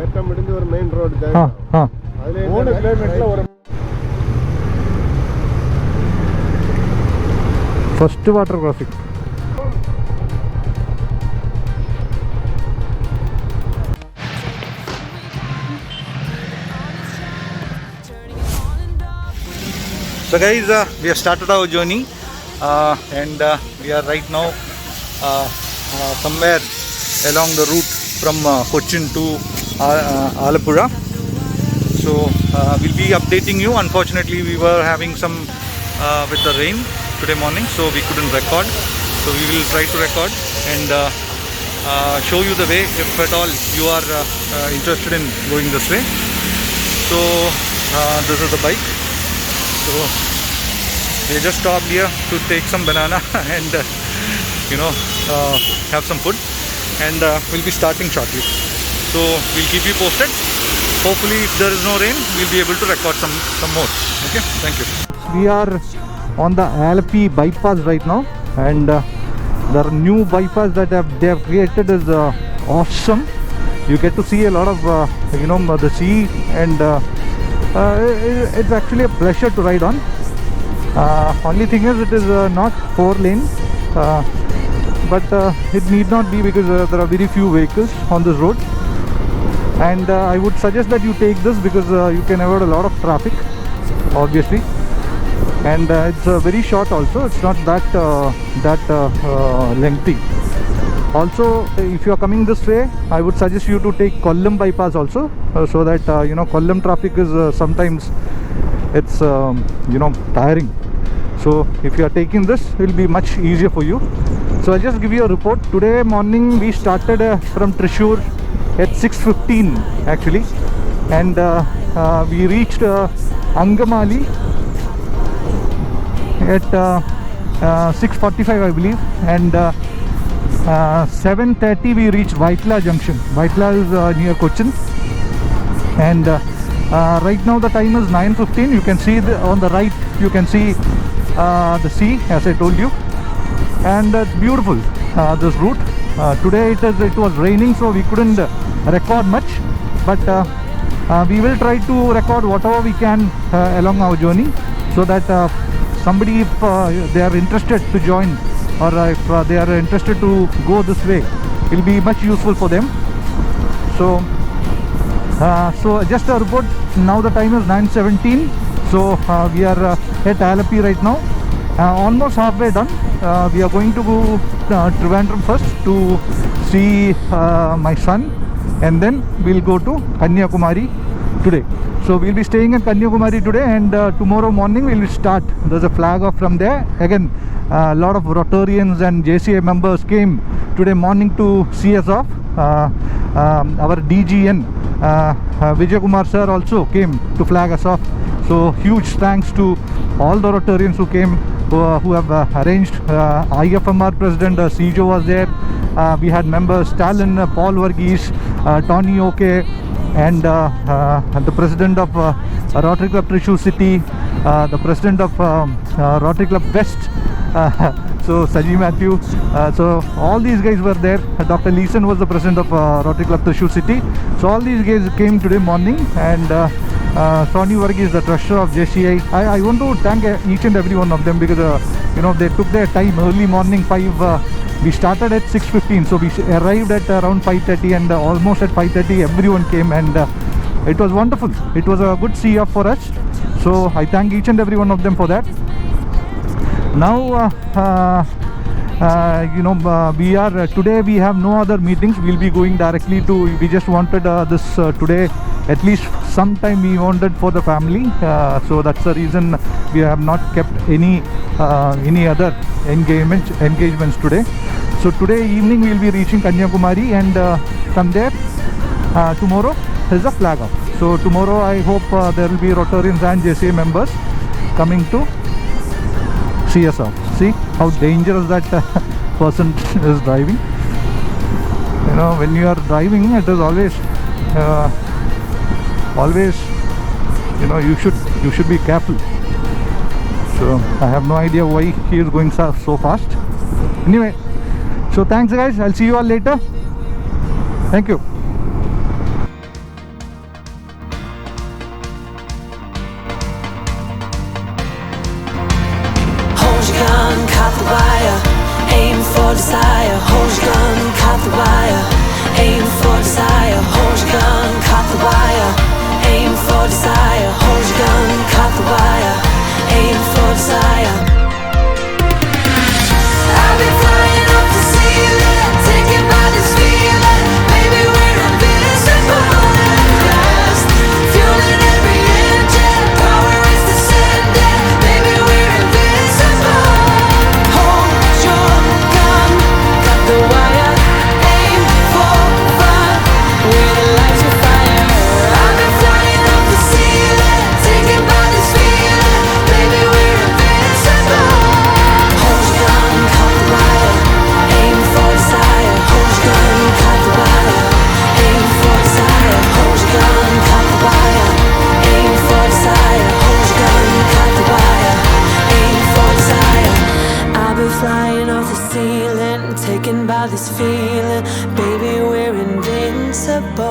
ஏற்றம் முடிஞ்சு ஒரு மெயின் ரோடு அதுல 3 கிலோமீட்டர்ல ஒரு first water crossing. So guys, we have started our journey and we are right now somewhere along the route from Cochin to Alappuzha. So we'll be updating you. Unfortunately, we were having some with the rain today morning, so we couldn't record. So we will try to record and show you the way if at all you are interested in going this way. So this is the bike. So we just stopped here to take some banana and have some food, and we'll be starting shortly. So we'll keep you posted. Hopefully if there is no rain, we'll be able to record some more. Okay, thank you. We are on the Alleppey bypass right now, and the new bypass that they have created is awesome. You get to see a lot of the sea, and it's actually a pleasure to ride on. Only thing is it is not 4 lane, but it need not be, because there are very few vehicles on this road, and I would suggest that you take this because you can avoid a lot of traffic, obviously, and it's very short also. It's not that lengthy. Also, if you are coming this way, I would suggest you to take Kollam bypass also, so that Kollam traffic is sometimes it's tiring. So if you are taking this, it will be much easier for you. So I'll just give you a report. Today morning we started from Thrissur at 6:15 actually, and we reached Angamali at 6:45 I believe, and 7:30 we reached Vaitla junction. Vaitla is near Cochin, and right now the time is 9:15. You can see on the right, you can see the sea, as I told you, and it's beautiful, this route. Today it was raining, so we couldn't record much, but we will try to record whatever we can along our journey, so that somebody, if they are interested to join, or if they are interested to go this way, it will be much useful for them. So just a report. Now the time is 9:17. So we are at Alleppey right now, almost halfway done. We are going to go Trivandrum first to see my son, and then we'll go to Kanyakumari today. So we'll be staying in Kanyakumari today, and tomorrow morning we'll start. There's a flag off from there. Again, a lot of Rotarians and JCA members came today morning to see us off. Our DGN Vijay Kumar sir also came to flag us off. So huge thanks to all the Rotarians who came, who have arranged. IFMR president Sijo was there. We had members Stalin, Paul Varghese, Tony Oke, and the president of Rotary Club Thrissur City, the president of Rotary Club West, so Saji Matthew. So all these guys were there. Dr. Leeson was the president of Rotary Club Thrissur City. So all these guys came today morning, and Tony Varghese is the treasurer of JCI. I want to thank each and every one of them, because they took their time. Early morning 5, we started at 6:15, so we arrived at around 5:30, and almost at 5:30 everyone came, and it was wonderful. It was a good see off for us, so I thank each and every one of them for that. Now we are today we have no other meetings. We'll be going directly to, we just wanted this today, at least some time we wanted for the family, so that's the reason we have not kept any other engagements today. So today evening we will be reaching Kanyakumari, and from there tomorrow is a flag off. So tomorrow I hope there will be Rotarians and JCA members coming to see us off. See how dangerous that person is driving. When you are driving, it is always you should be careful. So I have no idea why he is going so fast. Anyway, so thanks guys, I'll see you all later. Thank you. desire, hold your gun, caught the wire. Aim for desire, hold your gun, caught the wire. Aim for desire, hold your gun, caught the wire. Aim for desire. I've been flying up the ceiling, taken by this feeling. Maybe we're invincible at last. Fueling every engine, power is descending. Maybe we're invincible. Hold your gun, cut the wire. Aim for fun, where the lights will fire. I've been flying up the ceiling, taken by this feeling. Maybe we're invincible. Hold your gun, cut the wire. Aim for desire. Hold your gun, cut the wire. Aim for desire. Hold your gun, cut the wire. Aim for desire. Hold your gun, cut the wire. Aim for desire. I've been flying off the ceiling, taken by this feeling. Baby, we're invincible.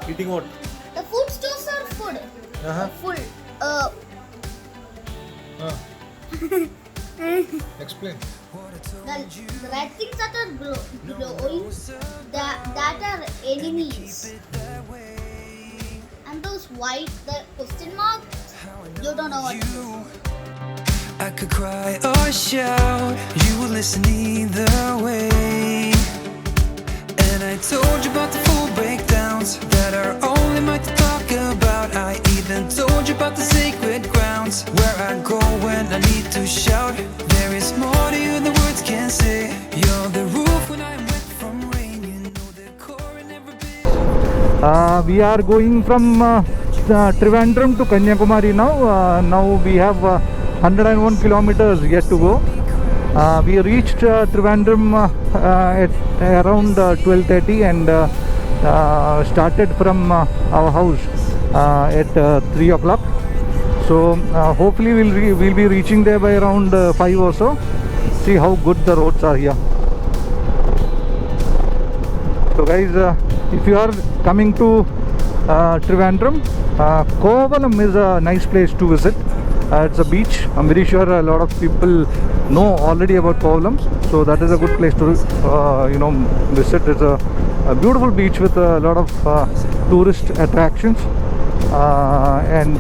Eating what? The food stores are full. Full. Explain. The red things that are glowing, that are enemies. And those white, the question mark, you don't know what it is. I could cry or shout, you will listen either way. And I told you about the full breakdowns that are only mine to talk about. I even told you about the sacred grounds where I go when I need to shout. There is more to you than words can say. You're the roof when I'm wet from rain. You know the core in every bit. We are going from Trivandrum to Kanyakumari now. Now we have 101 kilometers yet to go. We reached Trivandrum at around 12:30 and started from our house at 3 o'clock. So hopefully we'll be reaching there by around 5 or so. See how good the roads are here. So guys, if you are coming to Trivandrum, Kovalam is a nice place to visit. It's a beach. I'm very sure a lot of people know already about Kovalam, so that is a good place to visit. It's a beautiful beach with a lot of tourist attractions, and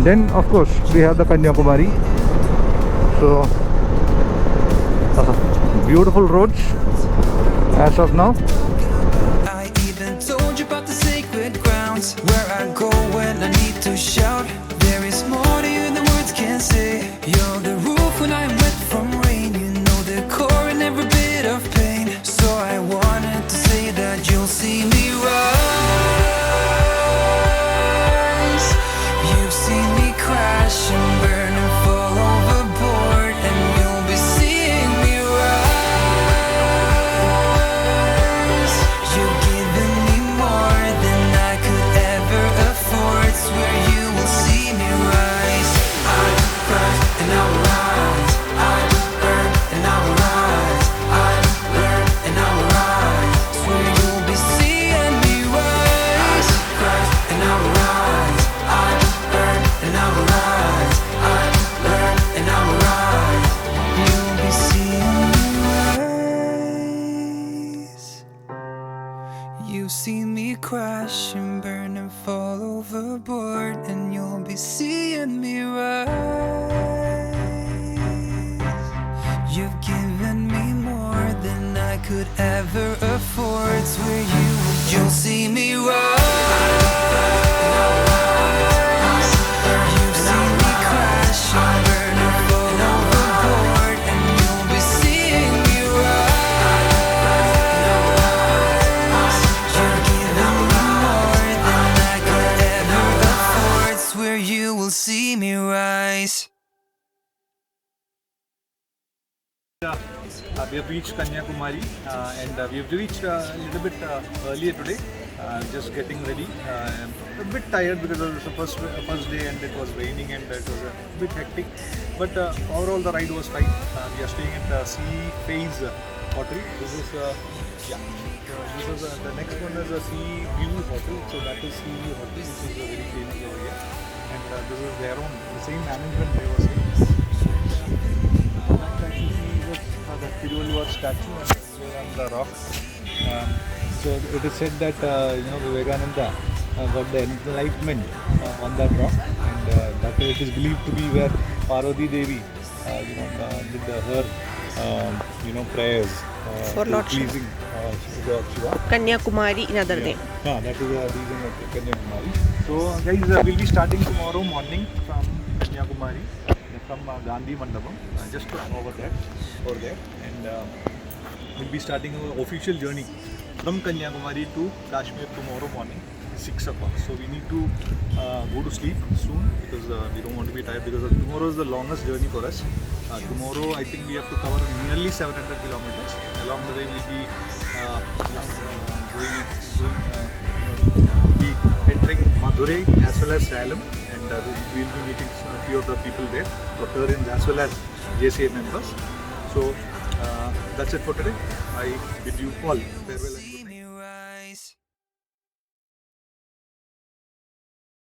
then of course we have the Kanyakumari. So beautiful roads as of now. I even told you about the sacred grounds where I go when I need to shout. There is more to you than words can say. You're the roof when I'm wet from rain. You know the core in every bit of pain. So I wanted to say that you'll see me rise. You've seen me crash and burn and fall overboard, and you'll be seeing me rise. You've given me more than I could ever afford. Swear you will see me rise. I rise and I will rise. I burn and I will rise. I learn and I will rise. Swear you'll be seeing me rise. I rise and I will rise. I burn and I will rise. I learn and I will rise. You'll be seeing me rise. You've seen me crash and burn and fall overboard, and you'll be seeing me rise. You've given me more than I could ever afford. Swear you'll see me rise. You've seen me crash and burn and fall overboard, and you'll be seeing me rise. You're giving me more than I could ever afford. Swear you will see me rise. We have reached Kanyakumari and we have reached a little bit earlier today. Just getting ready. A bit tired because it was the first day and it was raining and it was a bit hectic. But overall the ride was fine. We are staying at Sea Phase Hotel. This is this is the next one is a Sea View Hotel. So that is Sea View Hotel, which is very famous over here. And this is their own, the same management they were saying. That you see was the Tiruvallur statue and here on the rock. So it is said that Vivekananda got the enlightenment on that rock, and that it is believed to be where Parvati Devi did her prayers For Lord Shiva. pleasing Lord Shiva. Kanyakumari in other name. That is the reason of Kanyakumari. So guys, we'll be starting tomorrow morning from Kanyakumari, from Gandhi Mandapam, just over there, and we'll be starting our official journey from Kanyakumari to Kashmir tomorrow morning, 6 o'clock. So we need to go to sleep soon because we don't want to be tired because tomorrow is the longest journey for us. Tomorrow I think we have to cover nearly 700 kilometers. Along the way we'll be entering Madurai as well as Salem, and we'll be meeting a few of the people there, Rotarians as well as JCA members. So that's it for today. I bid you all farewell.